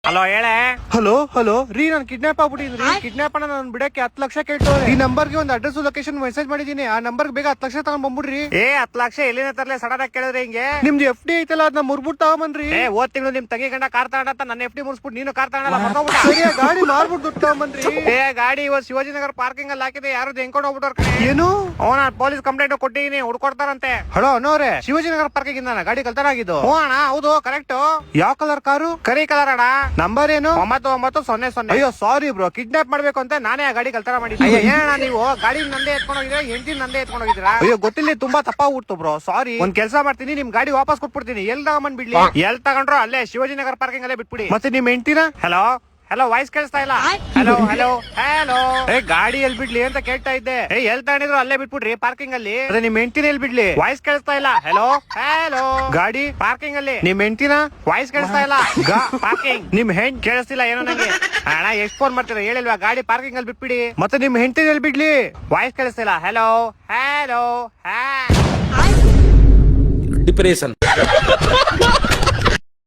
Hello ಹೇಳೆ. Hello hello ರೀ, ನಾನು ಕಿಡ್ನಾಪ್ ಆಗ್ಬಿಟ್ಟಿದ್ರಿ. ಕಿಡ್ನಾಪ್ ಅನ್ನ ನಾನು ಬಿಡಕ್ಕೆ 10 ಲಕ್ಷ ಕೇಳ್ತವ್ರೆ. ಈ ನಂಬರ್ಗೆ ಒಂದು ಅಡ್ರೆಸ್ ಲೊಕೇಶನ್ ಮೆಸೇಜ್ ಮಾಡಿದೀನಿ. ಆ ನಂಬರ್ಗೆ ಬೇಗ 10 ಲಕ್ಷ ತಗೊಂಡ್ ಬಂದ್ಬಿಡ್ರಿ. 10 ಲಕ್ಷ ಎಲ್ಲಿನ ತರಲೆ ಸಡನ್ ಆಗಿ ಕೇಳಿದ್ರೆ ಹಿಂಗೆ? ನಿಮ್ದು FD ಐತಲ್ಲ, ಅದನ್ನ ಮುರ್ಬಿಟ್ಟು ತಗೊಂಬನ್ರಿ. ಹೋದ್ ತಿಂಗಳು ನಿಮ್ ತಂಗಿ ಗಂಡ ಕಾರ್ ತಗೊಂಡ ನನ್ನ FD ಮುರ್ಸ್ಬಿಟ್ಟು ನೀನು ಕಾರ್ ತಗೊಂಡ ಗಾಡಿ ಮಾರ್ಬಿಟ್ಟು ದುಡ್ಡು ತಗೊಂಬನ್ರಿ. ಗಾಡಿ ಇವತ್ತು ಶಿವಾಜಿನಗರ್ ಪಾರ್ಕಿಂಗ್ ಅಲ್ಲಿ ಹಾಕಿದೆ, ಯಾರು ಹೆಂಕೊಂಡು ಹೋಗ್ಬಿಟ್ಟವ್ರ. ಏನು? ನಾನು ಪೊಲೀಸ್ ಕಂಪ್ಲೇಂಟ್ ಕೊಟ್ಟಿದ್ದೀನಿ, ಹುಡ್ಕೊಡ್ತಾರಂತೆ. ಹಲೋ ಅನ್ನೋರೆ, ಶಿವಾಜಿನಗರ್ ಪಾರ್ಕಿಂಗ್ ಇಂದ ಗಾಡಿ ಕಳ್ತನ ಆಗಿದ್ದು. ಅಣ್ಣ ಹೌದು ಕರೆಕ್ಟ್. ಯಾವ ಕಲರ್ ಕಾರು? ಕರಿ ಕಲರ್ ಅಣ್ಣ. ನಂಬರ್ ಏನು? 9900. ಅಯ್ಯೋ ಸಾರಿ ಬ್ರೋ, ಕಿಡ್ನಾಪ್ ಮಾಡ್ಬೇಕು ಅಂತ ನಾನೇ ಆ ಗಾಡಿ ಕಳ್ತನ ಮಾಡಿದ್ದೀನಿ. ಏನಣ್ಣ ನೀವು ಗಾಡಿ ನಂದೇ ಎತ್ಕೊಂಡು ಹೋಗಿದ್ರೆ ಎಂಜಿನ್ ನಂದೇ ಎತ್ಕೊಂಡು ಹೋಗಿದ್ದೀರಾ? ಅಯ್ಯೋ ಗೊತ್ತಿಲ್ಲ, ತುಂಬಾ ತಪ್ಪಾಗ್ಬಿಡ್ತು ಬ್ರೋ, ಸಾರಿ. ಒಂದ್ ಕೆಲಸ ಮಾಡ್ತೀನಿ, ನಿಮ್ ಗಾಡಿ ವಾಪಸ್ ಕೊಟ್ಬಿಡ್ತೀನಿ. ಎಲ್ ತಗೊಂಡ್ ಬಿಡ್ಲಿ? ಎಲ್ ತಗೊಂಡ್ರು ಅಲ್ಲೇ ಶಿವಾಜಿನಗರ್ ಪಾರ್ಕಿಂಗ್ ಅಲ್ಲೇ ಬಿಟ್ಬಿಡಿ. ಮತ್ತೆ ನಿಮ್ ಹೆಂಡ್ತಿನ? ಹಲೋ ಹಲೋ, ವಾಯ್ಸ್ ಕೇಳಿಸ್ತಾ ಇಲ್ಲ. Hello hello hello. ಗಾಡಿ ಎಲ್ ಬಿಡ್ಲಿ ಅಂತ ಕೇಳ್ತಾ ಇದ್ದೆ. ಎಲ್ ತಗೊಂಡಿದ್ರು ಅಲ್ಲೇ ಬಿಟ್ಬಿಡ್ರಿ ಪಾರ್ಕಿಂಗ್ ಅಲ್ಲಿ. ಅದೇ ನಿಮ್ ಹೆಂಡ್ತಿನ ಎಲ್ ಬಿಡ್ಲಿ? ವಾಯ್ಸ್ ಕೇಳಿಸ್ತಾ ಇಲ್ಲ. Hello hello. ಗಾಡಿ ಪಾರ್ಕಿಂಗ್ ಅಲ್ಲಿ. ನಿಮ್ ಹೆಂಡ್ತಿನ? ವಾಯ್ಸ್ ಕೇಳಿಸ್ತಾ ಇಲ್ಲ. ಪಾರ್ಕಿಂಗ್. ನಿಮ್ ಹೆಂಡ್ ಕೇಳಿಸ್ತಿಲ್ಲ ಏನೋ ನಂಗೆ. ಅಣ್ಣ ಎಷ್ಟ್ ಫೋನ್ ಮಾಡ್ತೀರಾ ಹೇಳಿಲ್ವಾ? ಗಾಡಿ ಪಾರ್ಕಿಂಗ್ ಅಲ್ಲಿ ಬಿಟ್ಬಿಡಿ. ಮತ್ತೆ ನಿಮ್ ಹೆಂಡ್ತಿನ ಎಲ್ ಬಿಡ್ಲಿ? ವಾಯ್ಸ್ ಕೇಳಿಸ್ತಿಲ್ಲ. Hello hello. ಡಿಪ್ರೆಷನ್